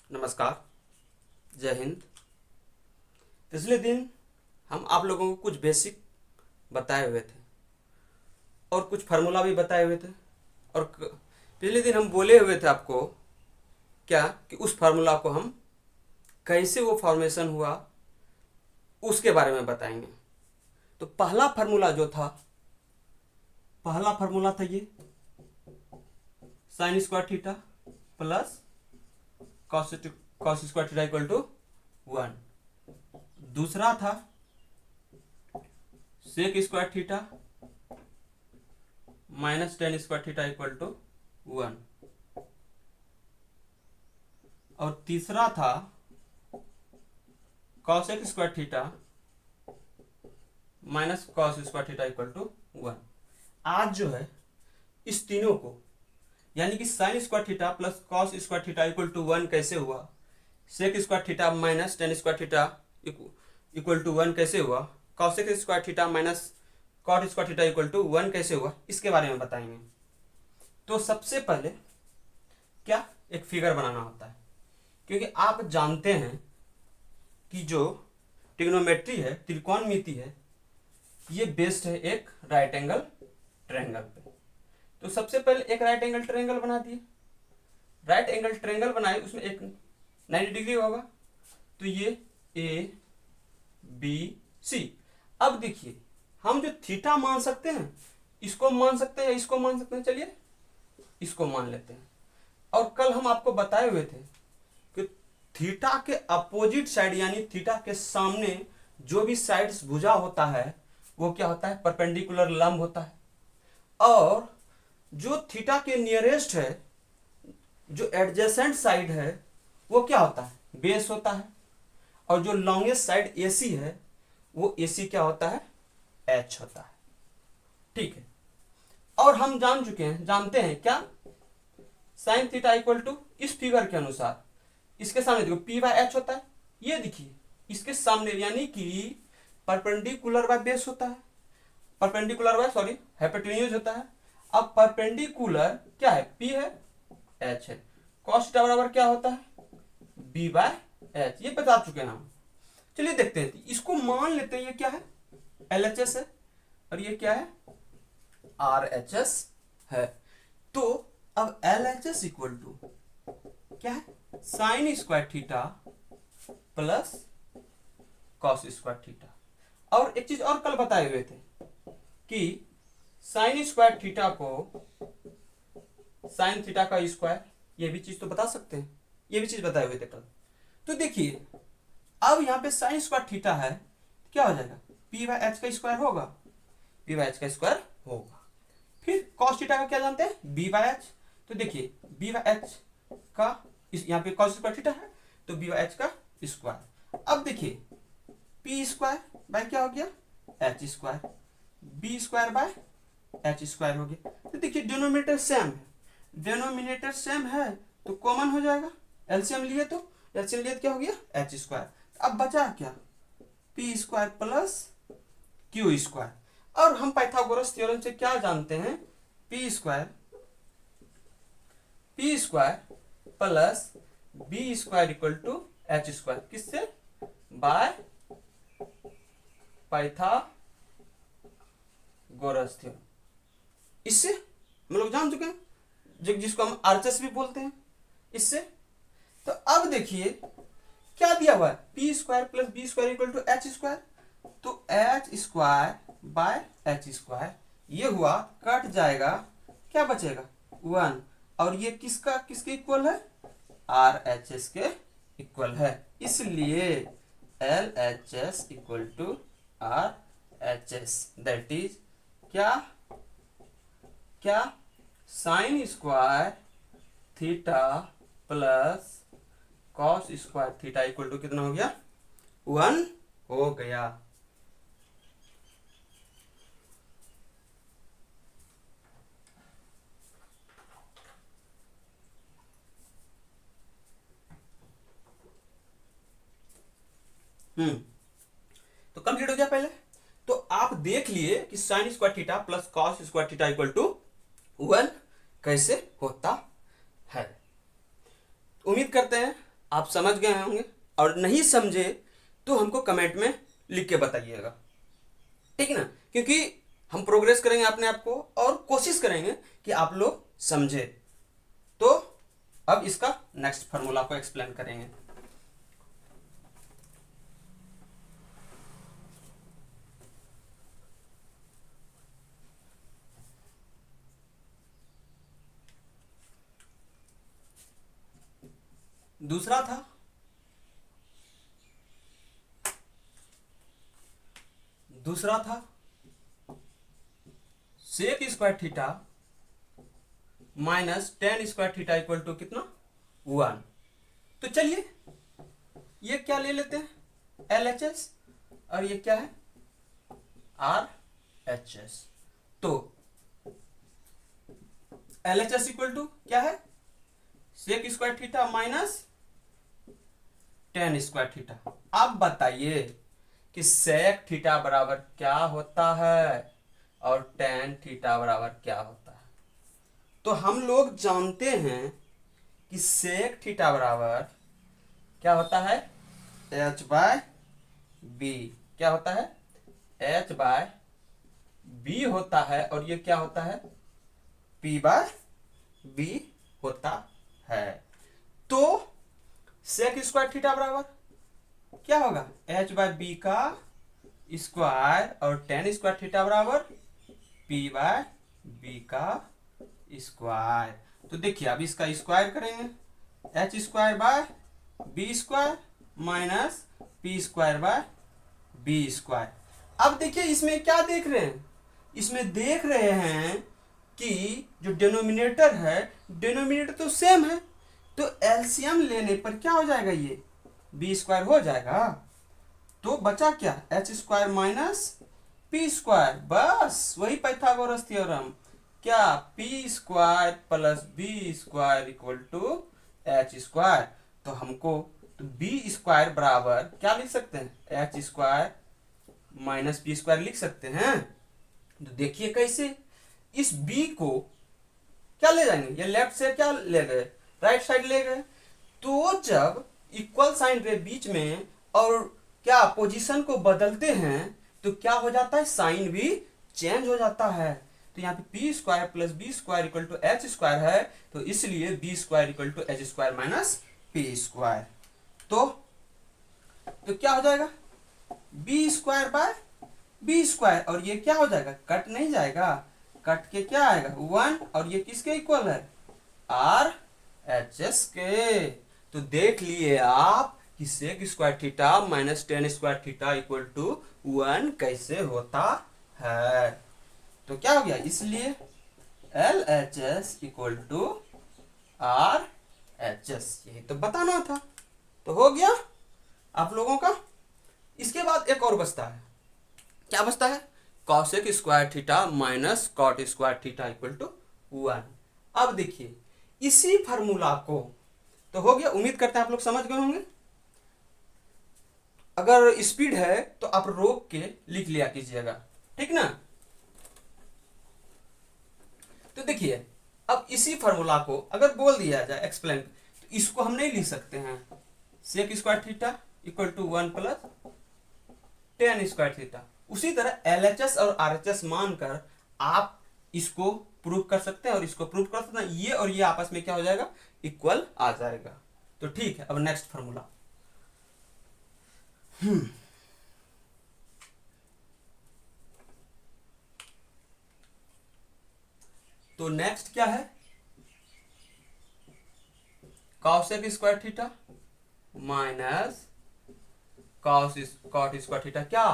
नमस्कार, जय हिंद। पिछले दिन हम आप लोगों को कुछ बेसिक बताए हुए थे और कुछ फार्मूला भी बताए हुए थे और पिछले दिन हम बोले हुए थे आपको क्या कि उस फार्मूला को हम कैसे वो फॉर्मेशन हुआ उसके बारे में बताएंगे। तो पहला फार्मूला था ये sine square theta plus cos square theta equal to 1। दूसरा था sec square theta minus tan square theta equal to 1। और तीसरा था cosec square theta minus cos square theta equal to 1। आज जो है इस तीनों को यानी कि sine square theta plus cos square theta equal to 1 कैसे हुआ, sec square theta minus tan square theta equal to 1 कैसे हुआ, cosec square theta minus cot square theta equal to 1 कैसे हुआ, इसके बारे में बताएंगे। तो सबसे पहले क्या एक फिगर बनाना होता है, क्योंकि आप जानते हैं कि जो ट्रिग्नोमेट्री है, त्रिकोणमिति है, ये बेस्ड है एक राइट एंगल ट्रायंगल पे। तो सबसे पहले एक राइट एंगल ट्रायंगल बना दिए। राइट एंगल ट्रायंगल बनाए, उसमें एक 90 डिग्री होगा, तो ये ए बी सी। अब देखिए हम जो थीटा मान सकते हैं, इसको मान सकते हैं या इसको मान सकते हैं। चलिए इसको मान लेते हैं। और कल हम आपको बताए हुए थे कि थीटा के अपोजिट साइड यानी थीटा के सामने जो भी साइड्स भुजा होता है वो क्या होता है, परपेंडिकुलर लंब होता है। और जो थीटा के नियरेस्ट है, जो एडजेसेंट साइड है, वो क्या होता है, बेस होता है। और जो लॉन्गेस्ट साइड एसी है, वो एसी क्या होता है, एच होता है। ठीक है। और हम जानते हैं क्या, साइन थीटा इक्वल टू इस फिगर के अनुसार इसके सामने देखो पी बाय एच होता है। ये देखिए इसके सामने यानी कि परपेंडिकुलर बाय बेस होता है, परपेंडिकुलर बाय हाइपोटेन्यूज होता है। अब परपेंडिकुलर क्या है, पी है, एच है। कॉस थीटा बराबर क्या होता है, बी बाय एच। ये बता चुके हैं हम। चलिए देखते हैं, इसको मान लेते हैं ये क्या है, एल एच एस है और ये क्या है, आर एच एस है। तो अब L H S equal to क्या है, sine square theta plus cos square theta. और एक चीज और कल बताए हुए थे कि साइन स्क्वायर थीटा को साइन थीटा का स्क्वायर, ये भी चीज तो बता सकते हैं, ये भी चीज बताए हुए थे कल। तो देखिए अब यहाँ पे साइन स्क्वायर थीटा है, क्या हो जाएगा, पी बाय एच का स्क्वायर होगा, पी बाय एच का स्क्वायर होगा। फिर कॉस थीटा का क्या जानते हैं, बी बाय एच। तो देखिए बी बाय एच का यहाँ पे कॉस स्क्वायर थीटा है, तो बी बाय एच का स्क्वायर। अब देखिए पी स्क्वायर बाय क्या हो गया, H square, B square by H square हो गया। तो देखिए डिनोमिनेटर सेम है, डिनोमिनेटर सेम है तो कॉमन हो जाएगा। एलसीएम लिए तो क्या हो गया, एच स्क्वायर। अब बचा क्या, P square plus Q square. और हम पाइथागोरस थ्योरम से क्या जानते हैं, P square plus B square equal to H square. किससे, बाय पाइथागोरस थ्योरम। इससे हम लोग जान चुके हैं, जिसको हम आरएचएस भी बोलते हैं, इससे। तो अब देखिए क्या दिया हुआ है, P square plus B square equal to H square. तो H square by H square ये हुआ, कट जाएगा, क्या बचेगा, 1। और ये किसके इक्वल है, आर एच एस के इक्वल है। इसलिए L H S equal to R H S, that is क्या sin square theta plus cos square theta equal to कितना हो गया, 1 हो गया। तो कंप्लीट हो गया पहले। तो आप देख लिए कि sine square theta plus cos square theta equal to 1 कैसे होता है। उम्मीद करते हैं आप समझ गए होंगे, और नहीं समझे तो हमको कमेंट में लिख के बताइएगा, ठीक है ना, क्योंकि हम प्रोग्रेस करेंगे अपने आप को और कोशिश करेंगे कि आप लोग समझे। तो अब इसका नेक्स्ट फार्मूला को एक्सप्लेन करेंगे। दूसरा था sec square theta minus tan square theta equal to कितना 1। तो चलिए ये क्या ले लेते हैं LHS, और ये क्या है RHS। तो LHS इक्वल टू क्या है sec square theta minus tan square theta. अब बताइए कि सेक थीटा बराबर क्या होता है और टेन थीटा बराबर क्या होता है। तो हम लोग जानते हैं कि सेक थीटा बराबर क्या होता है h बाय बी। क्या होता है h बाय बी होता है, और ये क्या होता है p बाय बी होता है। तो सेक स्क्वायर थीटा बराबर क्या होगा h बाय बी का स्क्वायर, और टेन स्क्वायर थीटा बराबर p बाय बी का स्क्वायर। तो देखिए अब इसका स्क्वायर करेंगे h square by B square minus P square by B square. अब देखिए इसमें क्या देख रहे हैं, इसमें देख रहे हैं कि जो डिनोमिनेटर है डिनोमिनेटर तो सेम है, तो एलसीएम लेने पर क्या हो जाएगा ये बी स्क्वायर हो जाएगा। तो बचा क्या H square minus P square, बस वही पाइथागोरस थ्योरम, क्या P square plus B square equal to H square. तो हमको तो बी स्क्वायर बराबर क्या लिख सकते हैं H square minus P square लिख सकते हैं। तो देखिए कैसे इस बी को क्या ले जाएंगे, ये लेफ्ट से क्या ले गए राइट साइड ले गए। तो जब इक्वल साइन रहे बीच में और क्या पोजीशन को बदलते हैं तो क्या हो जाता है साइन भी चेंज हो जाता है। तो यहाँ पे P square plus B square equal to H square है, तो इसलिए B square equal to H square minus P square. तो क्या हो जाएगा B square by B square, और ये क्या हो जाएगा कट नहीं जाएगा, कट के क्या आएगा 1, और ये किसके इक्वल है आर एच एस के। तो देख लिए आप कि sec square theta minus tan square theta equal to 1 कैसे होता है। तो क्या हो गया, इसलिए L H S equal to R H S, यही तो बताना था। तो हो गया आप लोगों का। इसके बाद एक और बचता है, क्या बचता है cosec square theta minus cot square theta equal to 1। अब देखिए इसी फार्मूला को, तो हो गया, उम्मीद करते हैं आप लोग समझ गए होंगे। अगर स्पीड है तो आप रोक के लिख लिया कीजिएगा, ठीक ना। तो देखिए अब इसी फार्मूला को अगर बोल दिया जाए एक्सप्लेन, तो इसको हम नहीं लिख सकते हैं sec square theta equal to 1 plus tan square theta. उसी तरह LHS और RHS मानकर आप इसको प्रूव कर सकते हैं और इसको प्रूव कर सकते हैं, ये और ये आपस में क्या हो जाएगा इक्वल आ जाएगा। तो ठीक है, अब नेक्स्ट फार्मूला। तो नेक्स्ट क्या है cosec square theta minus cot square theta क्या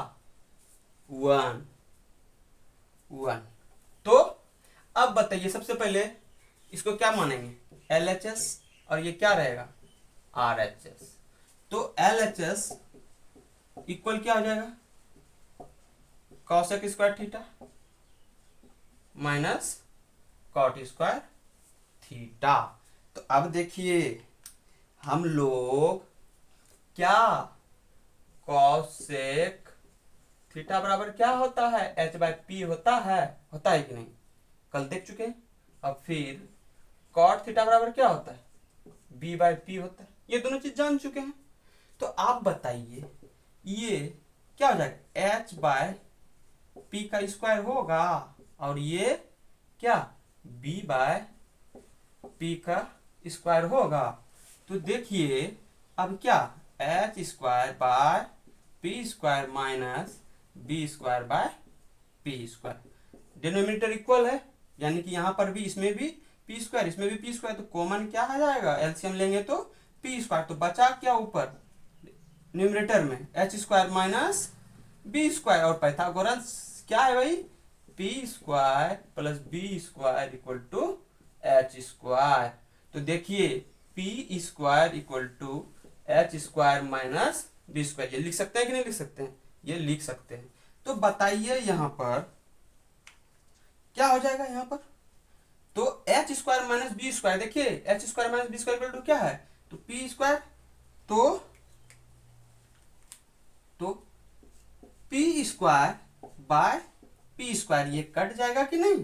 1। तो अब बताइए सबसे पहले इसको क्या मानेंगे LHS, और ये क्या रहेगा RHS। तो LHS इक्वल क्या हो जाएगा cosec square theta minus cot square theta. तो अब देखिए हम लोग क्या कॉसेक थीटा बराबर क्या होता है एच बाय पी होता है कि नहीं, कल देख चुके हैं। अब फिर कॉट थीटा बराबर क्या होता है बी बाय पी होता है, ये दोनों चीज जान चुके हैं। तो आप बताइए ये क्या हो जाएगा, एच बाय पी का स्क्वायर होगा और ये क्या बी बाय पी का स्क्वायर होगा। तो देखिए अब क्या H square by P square minus B square by P square, denominator equal है यानी कि यहां पर भी इसमें भी पी स्क्वायर इसमें भी पी स्क्वायर, तो कॉमन क्या आ जाएगा, एलसीएम लेंगे तो पी स्क्वायर, तो बचा क्या ऊपर न्यूमरेटर में H square minus B square, और पाइथागोरस क्या है भाई, P square plus B square equal to H square. तो देखिए P square equal to H square minus B square, ये लिख सकते हैं कि नहीं लिख सकते हैं, ये लिख सकते हैं। तो बताइए यहां पर क्या हो जाएगा, यहां पर तो H square minus B square, देखिए H square minus B square equal to क्या है, तो पी स्क्वायर, तो P square by P square, ये कट जाएगा कि नहीं,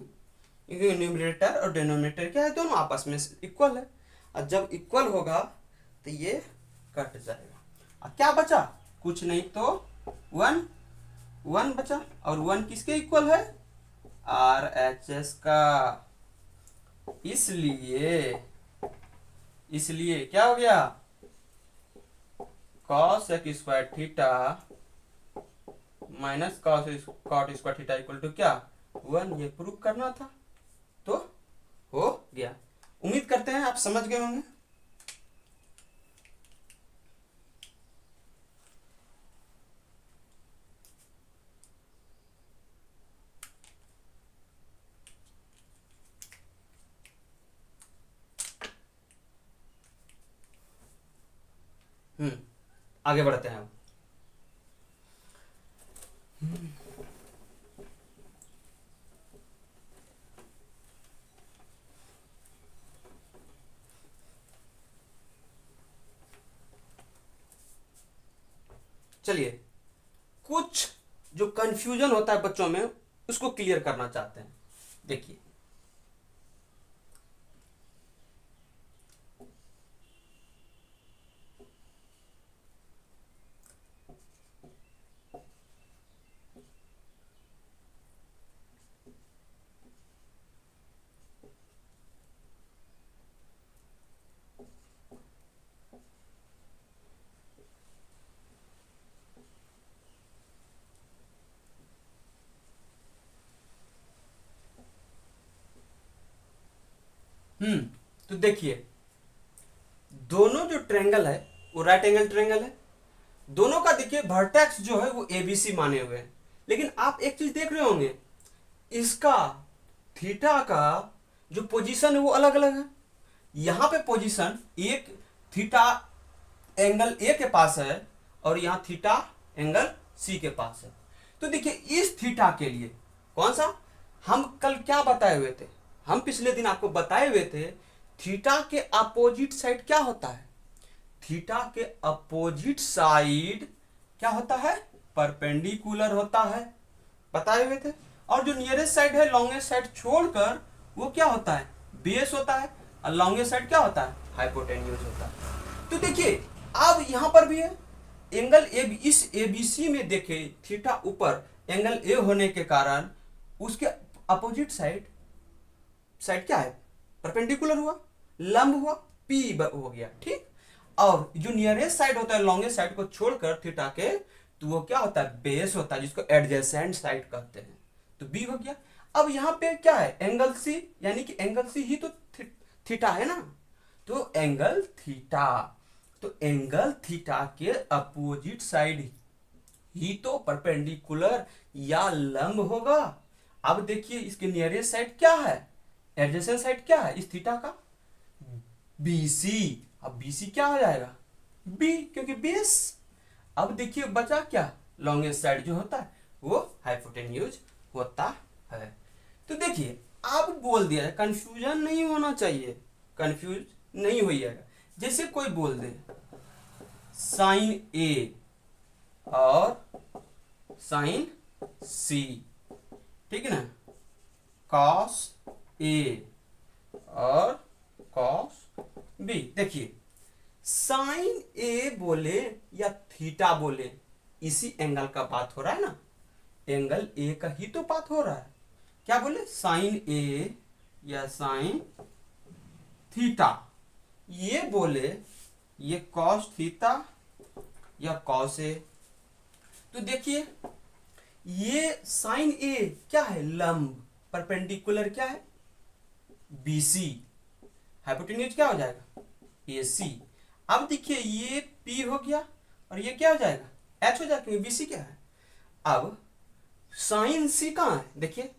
क्योंकि न्यूमरेटर और डिनोमिनेटर क्या है, दोनों आपस में इक्वल है, और जब इक्वल होगा तो ये कट जाएगा। अब क्या बचा, कुछ नहीं तो वन, वन बचा, और वन किसके इक्वल है, आर एच एस का। इसलिए क्या हो गया, cosec square theta minus cot square theta equal to क्या, वन, ये प्रूव करना था, तो हो गया। उम्मीद करते हैं आप समझ गए होंगे। आगे बढ़ते हैं अब। चलिए कुछ जो कंफ्यूजन होता है बच्चों में उसको क्लियर करना चाहते हैं। देखिए तो देखिए दोनों जो ट्रेंगल है वो राइट एंगल ट्रेंगल है, दोनों का देखिए वर्टेक्स जो है वो एबीसी माने हुए हैं, लेकिन आप एक चीज देख रहे होंगे इसका थीटा का जो पोजीशन है वो अलग अलग है। यहां पे पोजीशन एक थीटा एंगल ए के पास है और यहां थीटा एंगल सी के पास है। तो देखिए इस थीटा के लिए कौन सा, हम कल क्या बताए हुए थे, हम पिछले दिन आपको बताए हुए थे थीटा के अपोजिट साइड क्या होता है, थीटा के अपोजिट साइड क्या होता है, परपेंडिकुलर होता है, बताए हुए थे। और जो नियरेस्ट साइड है लॉन्गेस्ट साइड छोड़कर वो क्या होता है, बेस होता है, और लॉन्गेस्ट साइड क्या होता है, हाइपोटेन्यूज होता है। तो देखिए अब यहां पर भी है एंगल ए, इस एबीसी में देखे थीटा ऊपर एंगल ए होने के कारण उसके अपोजिट साइड साइड क्या है, परपेंडिकुलर हुआ, लंब हुआ, पी हो गया, ठीक। और जो नियरेस्ट साइड होता है लॉन्गेस्ट साइड को छोड़कर थीटा के, तो वो क्या होता है, बेस होता है, जिसको एडजेसेंट साइड कहते हैं, तो बी हो गया। अब यहां पे क्या है, एंगल सी, यानी कि एंगल सी ही तो थीटा है ना, तो एंगल थीटा, तो एंगल थीटा के अपोजिट साइड ही तो परपेंडिकुलर या लंब होगा। अब देखिए इसके नियरेस्ट साइड क्या है, एडजेसेंट साइड क्या है इस थीटा का, बीसी। अब बीसी क्या हो जाएगा, बी, क्योंकि बेस। अब देखिए बचा क्या, लॉन्गेस्ट साइड जो होता है वो हाइपोटेन्यूज होता है। तो देखिए अब बोल दिया, कंफ्यूजन नहीं होना चाहिए, कंफ्यूज नहीं होइएगा। जैसे कोई बोल दे साइन ए और साइन सी, ठीक है ना, कॉस ए और कॉस बी। देखिए साइन ए बोले या थीटा बोले, इसी एंगल का बात हो रहा है ना, एंगल ए का ही तो बात हो रहा है। क्या बोले, साइन ए या साइन थीटा, ये बोले ये कॉस थीटा या कॉस ए। तो देखिए ये साइन ए क्या है, लंब, परपेंडिकुलर क्या है, बीसी, हाइपोटेन्यूज क्या हो जाएगा, एसी। अब देखिए ये पी हो गया और ये क्या हो जाएगा, एच हो जाएगा, क्योंकि बीसी क्या है। अब साइन सी कहाँ है, देखिए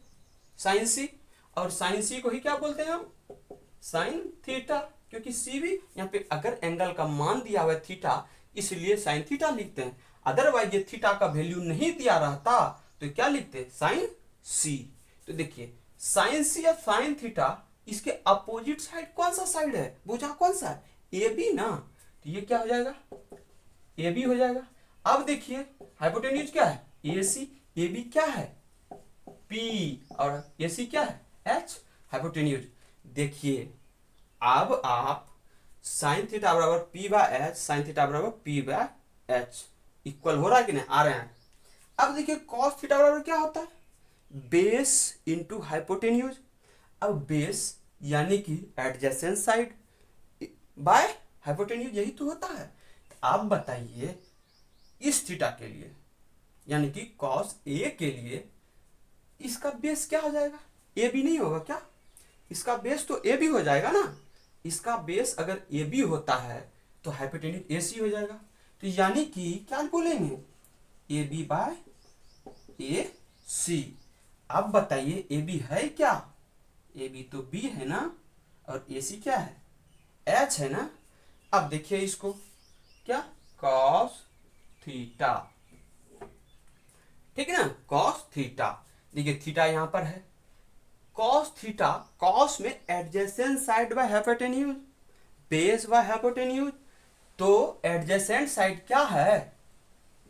साइन सी, और साइन सी को ही क्या बोलते हैं हम, साइन थीटा, क्योंकि सी भी यहाँ पे अगर एंगल का मान दिया हुआ है थीटा, इसलिए साइन थीटा लिखते हैं। अदरवाइज ये थीटा का वैल्यू नहीं दिया रहता तो क्या लिखते हैं, साइन सी। तो देखिए साइन सी या साइन थीटा, इसके अपोजिट साइड कौन सा साइड है, भुजा कौन सा है, ए बी ना, तो ये क्या हो जाएगा, ए बी हो जाएगा। अब देखिए हाइपोटेन्यूज क्या है, ए सी, ए बी क्या है, पी, और ए सी क्या है, एच, हाइपोटेन्यूज। देखिए अब आप साइन थीटा बराबर P by H, sine theta बराबर पी बाय एच इक्वल हो रहा है कि नहीं, आ रहे हैं। अब देखिए कॉस थीटा बराबर क्या होता है, बेस इंटू हाइपोटेन्यूज। अब बेस यानी कि एडजेसेंट साइड बाय हाइपोटेन्यूज, यही तो होता है। आप बताइए इस थीटा के लिए यानी कि कॉस ए के लिए इसका बेस क्या हो जाएगा, ए बी नहीं होगा क्या, इसका बेस तो ए बी हो जाएगा ना। इसका बेस अगर ए बी होता है तो हाइपोटेन्यूज ए सी हो जाएगा। तो यानी कि क्या बोलेंगे, ए बी बाय ए सी। अब बताइए ए बी है क्या, ए बी तो बी है ना, और ए सी क्या है, एच है ना। अब देखिए इसको क्या, कॉस थीटा, ठीक है ना, कॉस थीटा। देखिए थीटा यहां पर है, कॉस थीटा, कॉस में adjacent side by hypotenuse, base by hypotenuse, तो एडजेसेंट साइड क्या है,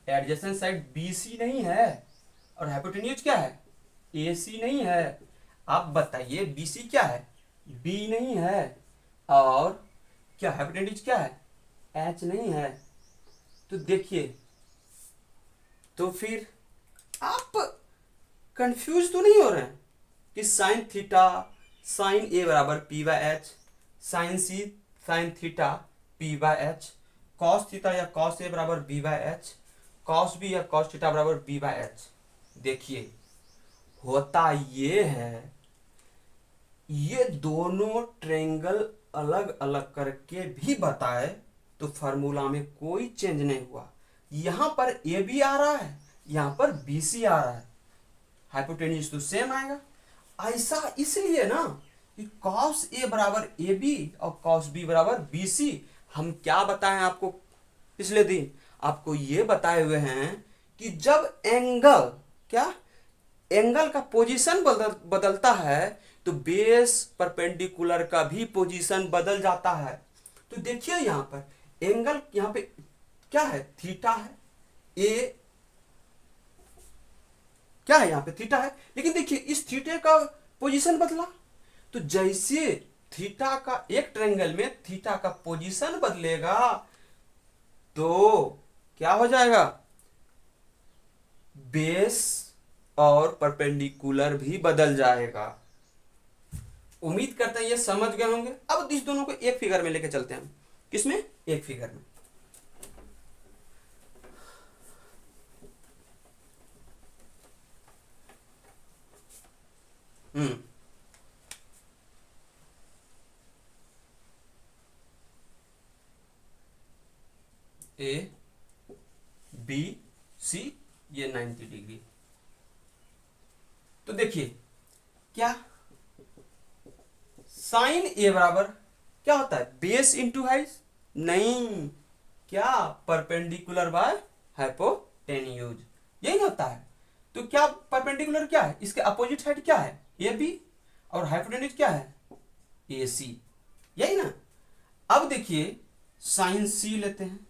एडजेसेंट साइड बीसी नहीं है, और हाइपोटेन्यूज क्या है, एसी नहीं है। आप बताइए बीसी क्या है, बी नहीं है, और क्या हाइपोटेन्यूज क्या है, एच नहीं है। तो देखिए, तो फिर आप कंफ्यूज तो नहीं हो रहे हैं कि साइन थीटा, साइन ए बराबर P by H, sine C sine theta P by H, cos theta या कॉस ए बराबर B by H, cos B या कॉस थीटा बराबर बी बाय एच। देखिए होता ये है, ये दोनों ट्रायंगल अलग अलग करके भी बताए तो फार्मूला में कोई चेंज नहीं हुआ। यहां पर ए बी आ रहा है, यहां पर बी सी आ रहा है, हाइपोटेन्यूज तो सेम आएगा। ऐसा इसलिए ना कि कॉस ए बराबर ए बी और कॉस बी बराबर बी सी। हम क्या बताएं आपको पिछले दिन, आपको ये बताए हुए हैं कि जब एंगल क्या, एंगल का पोजीशन बदलता है तो बेस परपेंडिकुलर का भी पोजीशन बदल जाता है। तो देखिए यहां पर एंगल, यहां पे क्या है, थीटा है, ए क्या है, यहां पे थीटा है, लेकिन देखिए इस थीटे का पोजीशन बदला। तो जैसे थीटा का एक ट्रायंगल में थीटा का पोजीशन बदलेगा तो क्या हो जाएगा, बेस और परपेंडिकुलर भी बदल जाएगा। उम्मीद करते हैं ये समझ गए होंगे। अब इस दोनों को एक फिगर में लेके चलते हैं, किसमें, एक फिगर में। ए बी सी, ये 90 डिग्री। तो देखिए क्या, साइन ए बराबर क्या होता है, बेस इंटू हाइट, नहीं, क्या, परपेंडिकुलर बाय हाइपोटेन्यूज, यही होता है। तो क्या परपेंडिकुलर क्या है, इसके अपोजिट साइड क्या है, ए बी, और हाइपोटेन्यूज क्या है, ए सी, यही ना। अब देखिए साइन सी लेते हैं,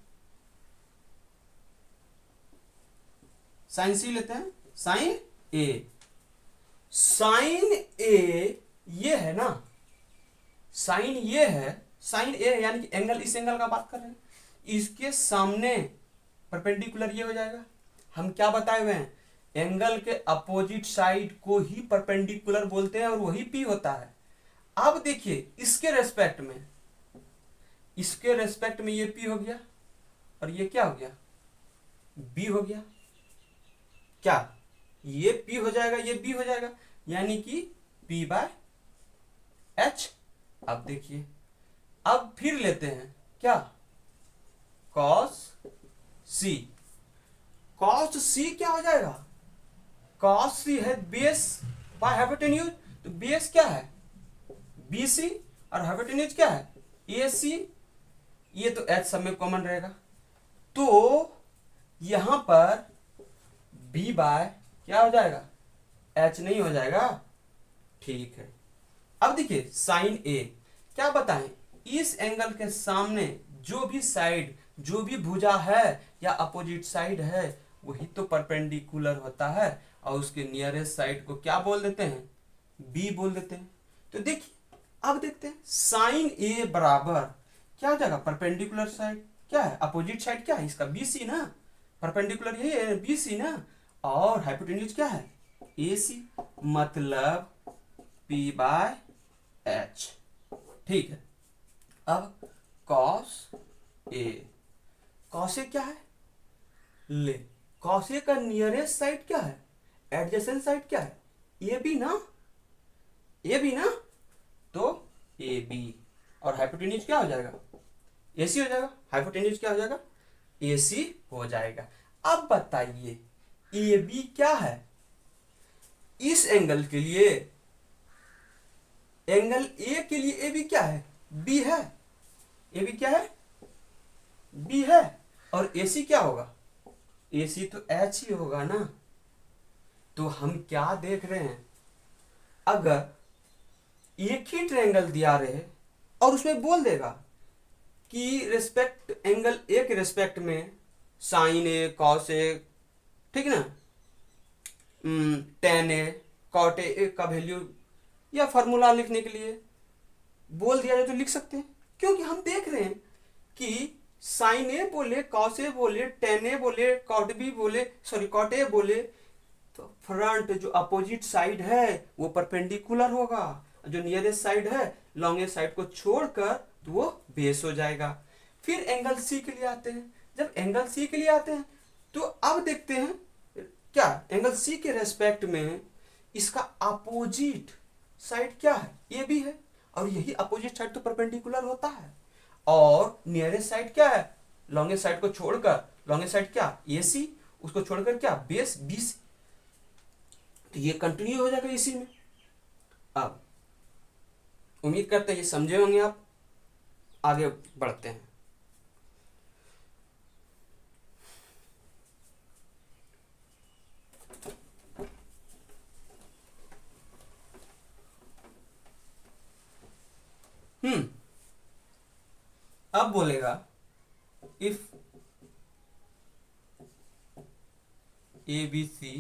साइन सी लेते हैं, साइन ए, साइन ए ये है ना, साइन ये है, साइन ए यानी कि एंगल, इस एंगल का बात कर रहे हैं, इसके सामने परपेंडिकुलर ये हो जाएगा। हम क्या बताए हुए हैं, एंगल के अपोजिट साइड को ही परपेंडिकुलर बोलते हैं और वही पी होता है। अब देखिए इसके रेस्पेक्ट में ये पी हो गया और ये क्या हो गया, बी हो गया। क्या ये पी हो जाएगा, ये बी हो जाएगा, यानी कि पी बाय एच। अब देखिए, अब फिर लेते हैं क्या, कॉस सी। कॉस सी क्या हो जाएगा, कॉस सी है बेस बाय हाइपोटेन्यूज, तो बेस क्या है बी सी और हाइपोटेन्यूज क्या है ए सी, ये तो एच सब में कॉमन रहेगा, तो यहां पर बी बाय क्या हो जाएगा, एच नहीं हो जाएगा। ठीक है, अब देखिए साइन ए, क्या बताएं, इस एंगल के सामने जो भी साइड, जो भी भुजा है या अपोजिट साइड है वही तो परपेंडिकुलर होता है, और उसके नियरेस्ट साइड को क्या बोल देते हैं, बी बोल देते हैं। तो देखिए अब देखते हैं साइन ए बराबर क्या हो जाएगा, परपेंडिकुलर साइड क्या है, अपोजिट साइड क्या है इसका, बी सी ना, परपेंडिकुलर यही है बी सी ना, और हाइपोटेन्यूज क्या है ए सी, मतलब पी बाय एच। ठीक है, अब कॉस ए, कॉस ए क्या है, ले कॉस ए का नियरेस्ट साइड क्या है, एडजेसेंट साइड क्या है, ए बी ना, ए बी ना, तो ए बी, और हाइपोटेन्यूज क्या हो जाएगा, ए सी हो जाएगा, हाइपोटेन्यूज क्या हो जाएगा, ए सी हो जाएगा। अब बताइए ए बी क्या है, इस एंगल के लिए, एंगल ए के लिए ए बी क्या है, बी है, ए बी क्या है, बी है, और ए सी क्या होगा, ए सी तो एच ही होगा ना। तो हम क्या देख रहे हैं, अगर एक ही ट्रायंगल दिया रहे और उसमें बोल देगा कि रेस्पेक्ट एंगल ए के रेस्पेक्ट में साइन ए कॉस ए, ठीक ना, टेन ए कॉट ए का वैल्यू या फॉर्मूला लिखने के लिए बोल दिया जाए तो लिख सकते हैं, क्योंकि हम देख रहे हैं कि साइन ए बोले, कॉस ए बोले, टेन ए बोले, कॉट बी बोले, सॉरी कॉट ए बोले, तो फ्रंट जो अपोजिट साइड है वो परपेंडिकुलर होगा, जो नियरेस्ट साइड है लॉन्गेस्ट साइड को छोड़कर तो वो बेस हो जाएगा। फिर एंगल सी के लिए आते हैं, जब एंगल सी के लिए आते हैं तो अब देखते हैं क्या, एंगल सी के रेस्पेक्ट में इसका अपोजिट साइड क्या है, ए बी है, और यही अपोजिट साइड तो परपेंडिकुलर होता है, और नियरेस्ट साइड क्या है, लॉन्गेस्ट साइड को छोड़कर, लॉन्गेस्ट साइड क्या ए सी, उसको छोड़कर क्या बेस बी सी, तो ये कंटिन्यू हो जाएगा इसी में। अब उम्मीद करते हैं ये समझे होंगे आप, आगे बढ़ते हैं। अब बोलेगा if A B C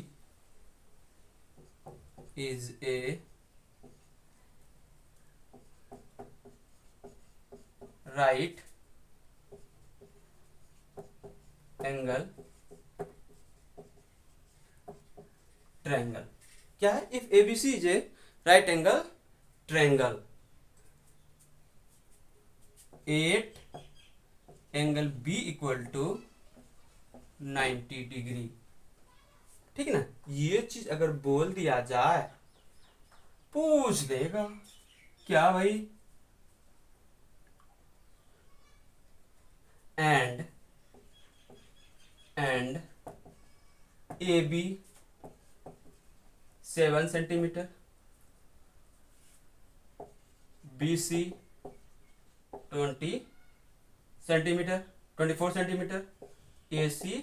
is a right angle triangle, क्या है, if ABC is a right angle triangle, 8 angle B equal to 90 degree, ठीक ना। ये चीज अगर बोल दिया जाए, पूछ देगा क्या भाई, and A B 7 centimetre, B C 20 centimetre, 24 centimetre, A C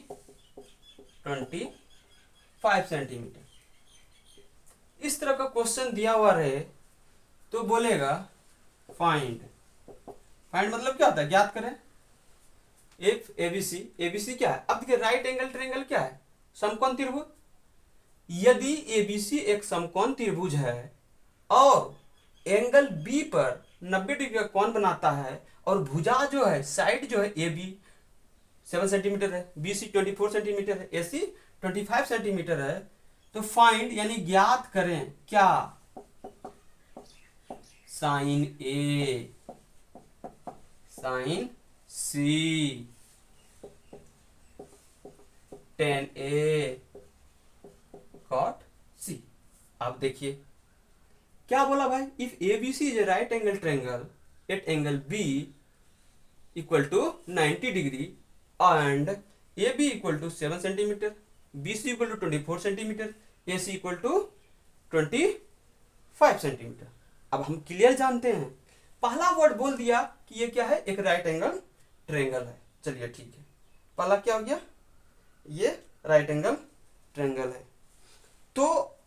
25 centimetre, इस तरह का क्वेश्चन दिया हुआ रहे तो बोलेगा फाइंड, फाइंड मतलब क्या होता है, ज्ञात करें। इफ एबीसी, एबीसी क्या है, अब देखिए राइट एंगल ट्रायंगल क्या है, समकोण त्रिभुज, यदि एबीसी एक समकोण त्रिभुज है और एंगल बी पर 90 डिग्री का कोण बनाता है और भुजा जो है, साइड जो है ए बी 7 सेंटीमीटर है, बी सी 24 सेंटीमीटर है, ए सी 25 सेंटीमीटर है, तो फाइंड यानी ज्ञात करें क्या, sine A, sine C, tan A, cot C. अब देखिए क्या बोला भाई, if A B C is a right angle triangle at angle B equal to 90 degree and A B equal to 7 centimetre, B C equal to 24 centimetre, A C equal to 25 centimetre. अब हम clear जानते हैं, पहला word बोल दिया कि ये क्या है, एक राइट एंगल ट्रायंगल है। चलिए ठीक है, पहला क्या हो गया, ये राइट एंगल ट्रायंगल है। तो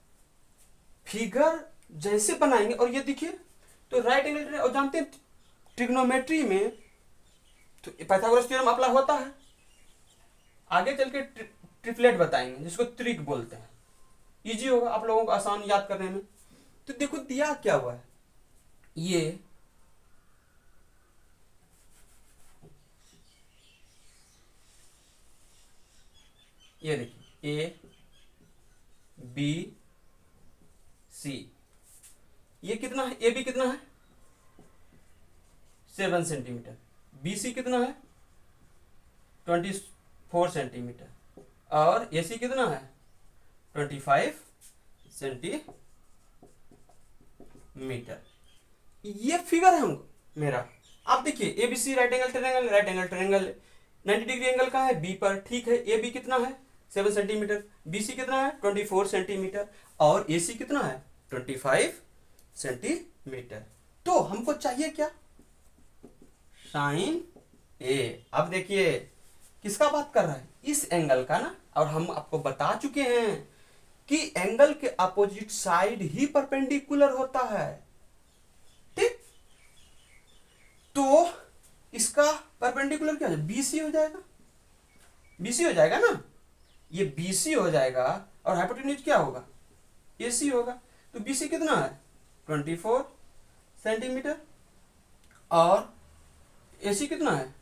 फिगर जैसे बनाएंगे, और ये देखिए तो राइट एंगल ट्रायंगल, और जानते हैं ट्रिग्नोमेट्री में तो पाइथागोरस थ्योरम अप्लाई होता है। आगे चल के ट्रिपलेट बताएंगे जिसको त्रिक बोलते हैं, इजी होगा आप लोगों को आसान याद करने में। तो देखो दिया क्या हुआ है, ये देखिए ए बी सी, ये कितना है, ए बी कितना है 7 सेंटीमीटर, बी सी कितना है 24 सेंटीमीटर, और ए सी कितना है 25 सेंटीमीटर। ये फिगर है हमको मेरा। आप देखिए A B C right angle triangle, right angle triangle 90 degree angle का है बी पर, ठीक है। ए बी कितना है 7 सेंटीमीटर, बी सी कितना है 24 सेंटीमीटर, और ए सी कितना है 25 सेंटीमीटर। तो हमको चाहिए क्या, साइन ए। अब देखिए किसका बात कर रहा है, इस एंगल का ना, और हम आपको बता चुके हैं कि एंगल के अपोजिट साइड ही परपेंडिकुलर होता है, ठीक। तो इसका परपेंडिकुलर क्या हो जाएगा, बीसी हो जाएगा, बीसी हो जाएगा ना, ये बीसी हो जाएगा, और हाइपोटेन्यूज क्या होगा, एसी होगा। तो बीसी कितना है 24 सेंटीमीटर, और एसी कितना है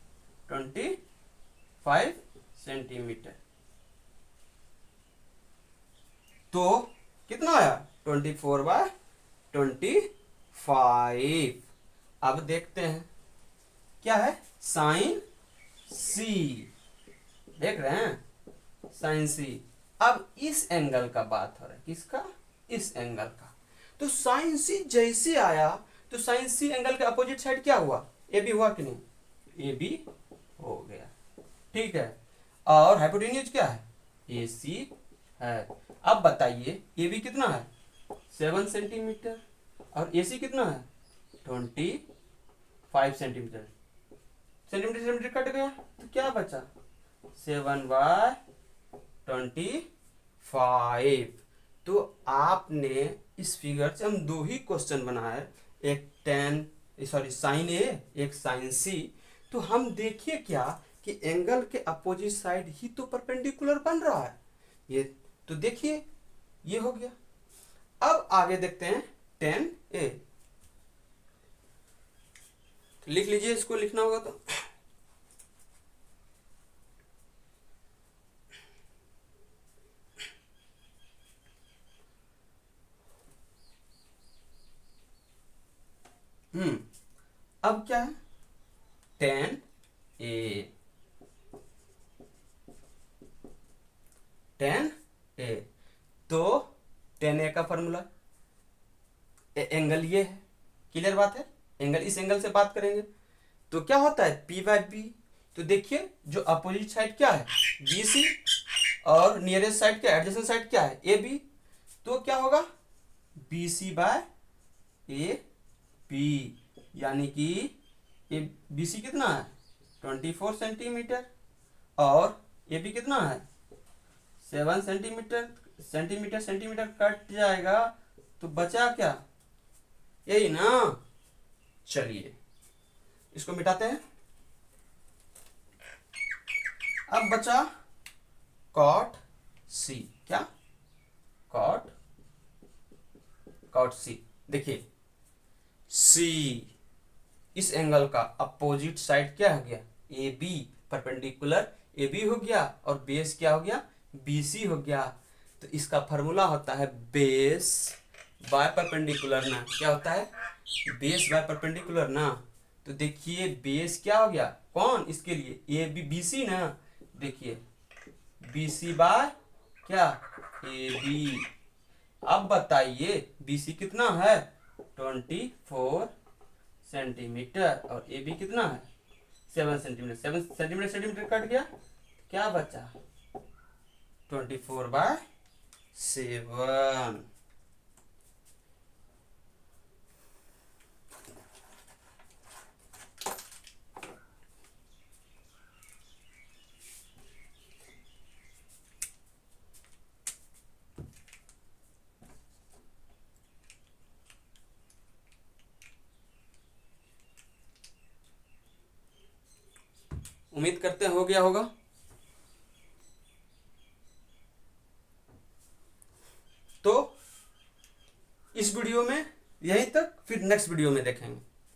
25 सेंटीमीटर। तो कितना आया 24/25। अब देखते हैं क्या है, साइन सी, देख रहे हैं साइन सी। अब इस एंगल का बात हो रहा है, किसका, इस एंगल का। तो साइन सी जैसे आया, तो साइन सी एंगल के अपोजिट साइड क्या हुआ, ए बी हुआ कि नहीं, ए बी हो गया, ठीक है। और हाइपोटेन्यूज क्या है, ए सी है। अब बताइए ए बी कितना है 7 सेंटीमीटर, और ए सी कितना है 25 सेंटीमीटर, सेंटीमीटर कट गया, तो क्या बचा 7/25। तो आपने इस फिगर से हम दो ही क्वेश्चन बनाए, एक साइन ए, एक साइन सी। तो हम देखिए क्या कि एंगल के अपोजिट साइड ही तो परपेंडिकुलर बन रहा है, ये तो देखिए ये हो गया। अब आगे देखते हैं टेन ए, तो लिख लीजिए, इसको लिखना होगा तो अब क्या है 10 ए, 10 ए। तो 10 ए का फॉर्मूला, एंगल ये है, क्लियर बात है, एंगल इस एंगल से बात करेंगे तो क्या होता है P/B। तो देखिए जो अपोजिट साइड क्या है BC, और नियरेस्ट साइड क्या है, एडजेसेंट साइड क्या है AB। तो क्या होगा BC/AB, यानी कि BC कितना है 24 सेंटीमीटर, और AB कितना है 7 सेंटीमीटर। सेंटीमीटर कट जाएगा तो बचा क्या, यही ना। चलिए इसको मिटाते हैं। अब बचा कॉट सी, क्या कॉट सी। देखिए सी इस एंगल का अपोजिट साइड क्या हो गया, A B, perpendicular A B हो गया, और बेस क्या हो गया, बी सी हो गया। तो इसका फॉर्मूला होता है बेस बाय परपेंडिकुलर ना, क्या होता है, बेस बाय परपेंडिकुलर ना। तो देखिए बेस क्या हो गया, कौन, इसके लिए ए बी बी सी ना, देखिए बी सी बाय क्या, ए बी। अब बताइए बी सी कितना है, 24 सेंटीमीटर, और ए बी कितना है, 7 सेंटीमीटर। 7 सेंटीमीटर सेंटीमीटर कट गया, क्या बचा, 24/7। उम्मीद करते हैं हो गया होगा। तो इस वीडियो में यहीं तक, फिर नेक्स्ट वीडियो में देखेंगे।